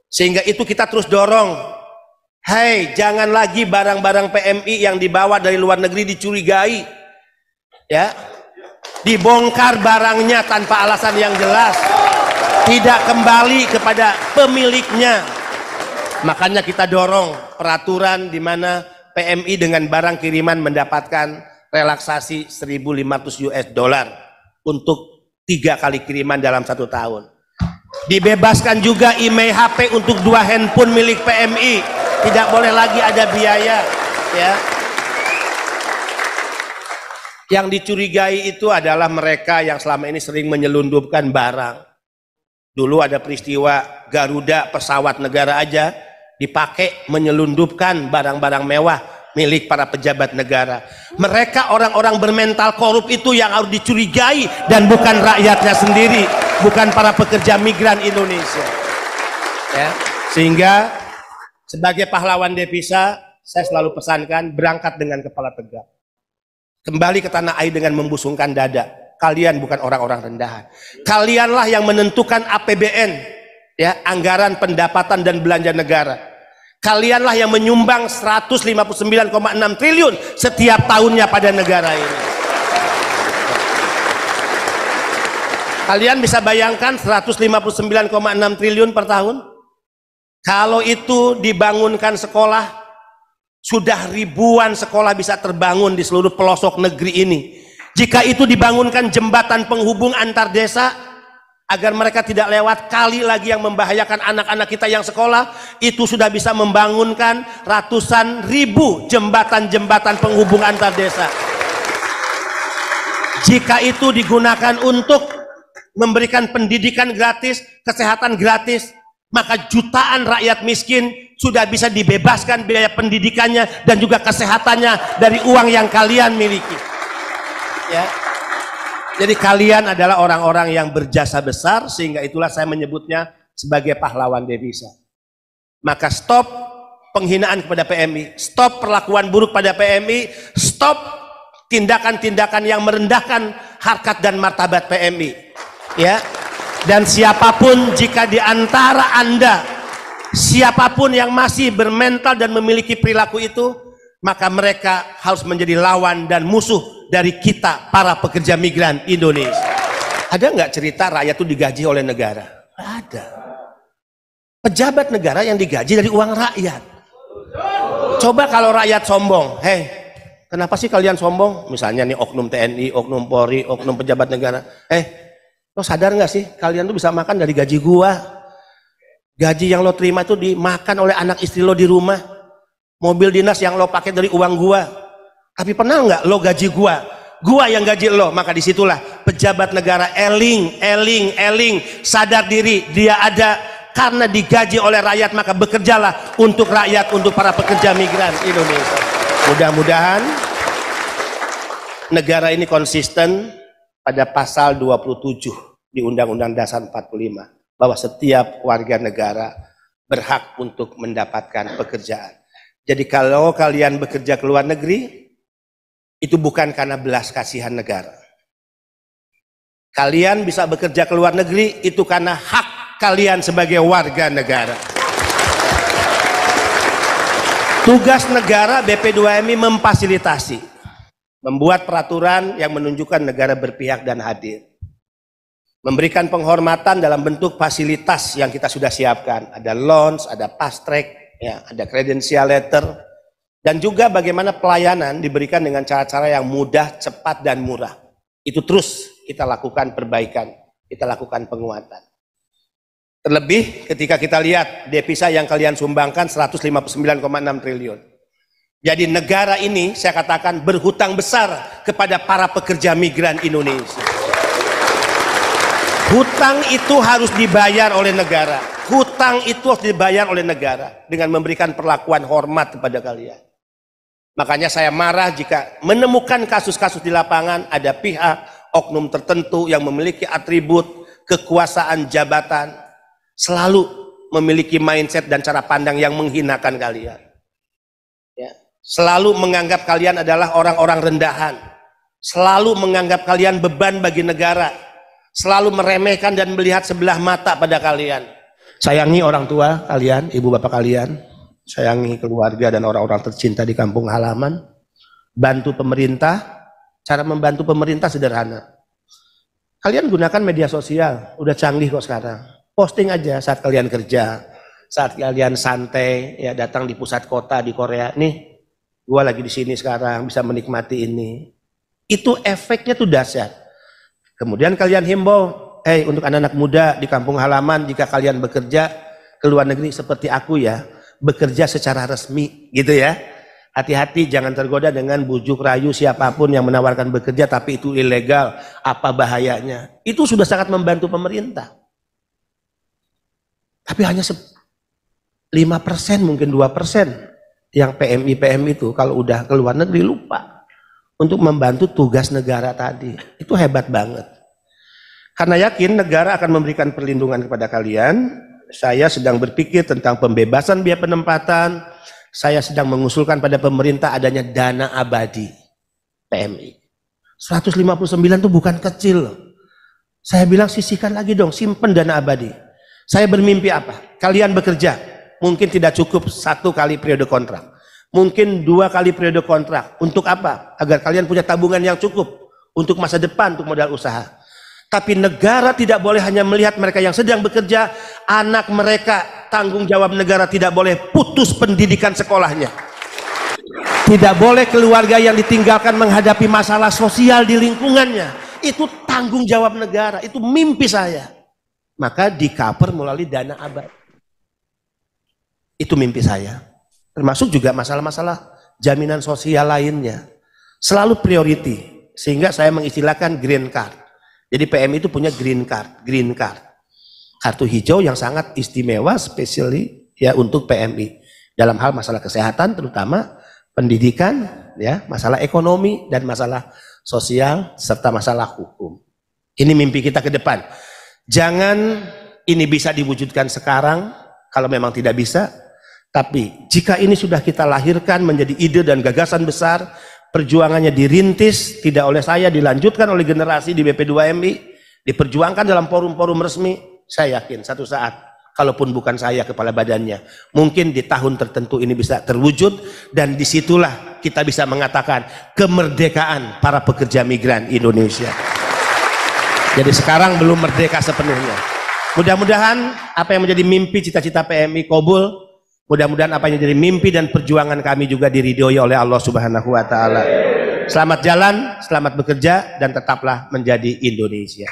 Sehingga itu kita terus dorong. Hei, jangan lagi barang-barang PMI yang dibawa dari luar negeri dicurigai. Ya. Dibongkar barangnya tanpa alasan yang jelas. Tidak kembali kepada pemiliknya. Makanya kita dorong peraturan di mana PMI dengan barang kiriman mendapatkan relaksasi 1.500 US dollar untuk 3 kali kiriman dalam 1 tahun. Dibebaskan juga IMEI HP untuk 2 handphone milik PMI, tidak boleh lagi ada biaya. Ya. Yang dicurigai itu adalah mereka yang selama ini sering menyelundupkan barang. Dulu ada peristiwa Garuda, pesawat negara aja dipakai menyelundupkan barang-barang mewah milik para pejabat negara. Mereka orang-orang bermental korup itu yang harus dicurigai dan bukan rakyatnya sendiri, bukan para pekerja migran Indonesia. Ya. Sehingga sebagai pahlawan devisa, saya selalu pesankan berangkat dengan kepala tegak. Kembali ke tanah air dengan membusungkan dada. Kalian bukan orang-orang rendahan. Kalianlah yang menentukan APBN, ya, anggaran pendapatan dan belanja negara. Kalianlah yang menyumbang 159,6 triliun setiap tahunnya pada negara ini. Kalian bisa bayangkan 159,6 triliun per tahun? Kalau itu dibangunkan sekolah, sudah ribuan sekolah bisa terbangun di seluruh pelosok negeri ini. Jika itu dibangunkan jembatan penghubung antar desa, agar mereka tidak lewat kali lagi yang membahayakan anak-anak kita yang sekolah, itu sudah bisa membangunkan ratusan ribu jembatan-jembatan penghubung antar desa. Jika itu digunakan untuk memberikan pendidikan gratis, kesehatan gratis, maka jutaan rakyat miskin sudah bisa dibebaskan biaya pendidikannya dan juga kesehatannya dari uang yang kalian miliki. Ya. Jadi kalian adalah orang-orang yang berjasa besar, sehingga itulah saya menyebutnya sebagai pahlawan devisa. Maka stop penghinaan kepada PMI, stop perlakuan buruk pada PMI, stop tindakan-tindakan yang merendahkan harkat dan martabat PMI. Ya. Dan siapapun jika di antara Anda, siapapun yang masih bermental dan memiliki perilaku itu, maka mereka harus menjadi lawan dan musuh dari kita para pekerja migran Indonesia. Ada nggak cerita rakyat itu digaji oleh negara? Ada. Pejabat negara yang digaji dari uang rakyat. Coba kalau rakyat sombong, hei, kenapa sih kalian sombong? Misalnya nih oknum TNI, oknum Polri, oknum pejabat negara. Lo sadar nggak sih kalian tuh bisa makan dari gaji gua? Gaji yang lo terima itu dimakan oleh anak istri lo di rumah. Mobil dinas yang lo pakai dari uang gua. Tapi pernah nggak lo gaji gua yang gaji lo? Maka disitulah pejabat negara eling, sadar diri, dia ada karena digaji oleh rakyat, maka bekerjalah untuk rakyat, untuk para pekerja migran Indonesia. Mudah-mudahan negara ini konsisten pada pasal 27 di Undang-Undang Dasar 45, bahwa setiap warga negara berhak untuk mendapatkan pekerjaan. Jadi kalau kalian bekerja ke luar negeri, itu bukan karena belas kasihan negara. Kalian bisa bekerja ke luar negeri itu karena hak kalian sebagai warga negara. Tugas negara BP2MI memfasilitasi, membuat peraturan yang menunjukkan negara berpihak dan hadir. Memberikan penghormatan dalam bentuk fasilitas yang kita sudah siapkan. Ada loans, ada fast track, ya, ada credential letter. Dan juga bagaimana pelayanan diberikan dengan cara-cara yang mudah, cepat, dan murah. Itu terus kita lakukan perbaikan, kita lakukan penguatan. Terlebih ketika kita lihat devisa yang kalian sumbangkan 159,6 triliun. Jadi negara ini saya katakan berhutang besar kepada para pekerja migran Indonesia. Hutang itu harus dibayar oleh negara. Hutang itu harus dibayar oleh negara dengan memberikan perlakuan hormat kepada kalian. Makanya saya marah jika menemukan kasus-kasus di lapangan ada pihak oknum tertentu yang memiliki atribut kekuasaan jabatan selalu memiliki mindset dan cara pandang yang menghinakan kalian. Ya. Selalu menganggap kalian adalah orang-orang rendahan. Selalu menganggap kalian beban bagi negara. Selalu meremehkan dan melihat sebelah mata pada kalian. Sayangi orang tua kalian, ibu bapak kalian, sayangi keluarga dan orang-orang tercinta di kampung halaman. Bantu pemerintah. Cara membantu pemerintah sederhana. Kalian gunakan media sosial, udah canggih kok sekarang. Posting aja saat kalian kerja, saat kalian santai, ya datang di pusat kota di Korea. Nih, gua lagi di sini sekarang, bisa menikmati ini. Itu efeknya tuh dahsyat. Kemudian kalian himbau, untuk anak-anak muda di kampung halaman, jika kalian bekerja ke luar negeri seperti aku ya, bekerja secara resmi gitu ya. Hati-hati jangan tergoda dengan bujuk rayu siapapun yang menawarkan bekerja tapi itu ilegal, apa bahayanya. Itu sudah sangat membantu pemerintah. Tapi hanya 5% mungkin 2% yang PMI itu kalau udah ke luar negeri lupa untuk membantu tugas negara tadi. Itu hebat banget. Karena yakin negara akan memberikan perlindungan kepada kalian, saya sedang berpikir tentang pembebasan biaya penempatan. Saya sedang mengusulkan pada pemerintah adanya dana abadi PMI. 159 itu bukan kecil. Saya bilang sisihkan lagi dong, simpen dana abadi. Saya bermimpi apa? Kalian bekerja, mungkin tidak cukup 1 kali periode kontrak. Mungkin 2 kali periode kontrak. Untuk apa? Agar kalian punya tabungan yang cukup untuk masa depan, untuk modal usaha. Tapi negara tidak boleh hanya melihat mereka yang sedang bekerja, anak mereka, tanggung jawab negara tidak boleh putus pendidikan sekolahnya. Tidak boleh keluarga yang ditinggalkan menghadapi masalah sosial di lingkungannya. Itu tanggung jawab negara, itu mimpi saya. Maka di cover melalui dana abadi. Itu mimpi saya. Termasuk juga masalah-masalah jaminan sosial lainnya. Selalu priority, sehingga saya mengistilahkan green card. Jadi PMI itu punya green card, kartu hijau yang sangat istimewa, spesially ya untuk PMI dalam hal masalah kesehatan, terutama pendidikan, ya masalah ekonomi dan masalah sosial serta masalah hukum. Ini mimpi kita ke depan. Jangan ini bisa diwujudkan sekarang kalau memang tidak bisa, tapi jika ini sudah kita lahirkan menjadi ide dan gagasan besar. Perjuangannya dirintis, tidak oleh saya, dilanjutkan oleh generasi di BP2MI, diperjuangkan dalam forum-forum resmi. Saya yakin satu saat, kalaupun bukan saya kepala badannya, mungkin di tahun tertentu ini bisa terwujud, dan disitulah kita bisa mengatakan kemerdekaan para pekerja migran Indonesia. Jadi sekarang belum merdeka sepenuhnya. Mudah-mudahan apa yang menjadi mimpi cita-cita PMI kabul. Mudah-mudahan apa yang jadi mimpi dan perjuangan kami juga diridhoi oleh Allah Subhanahu wa taala. Selamat jalan, selamat bekerja dan tetaplah menjadi Indonesia.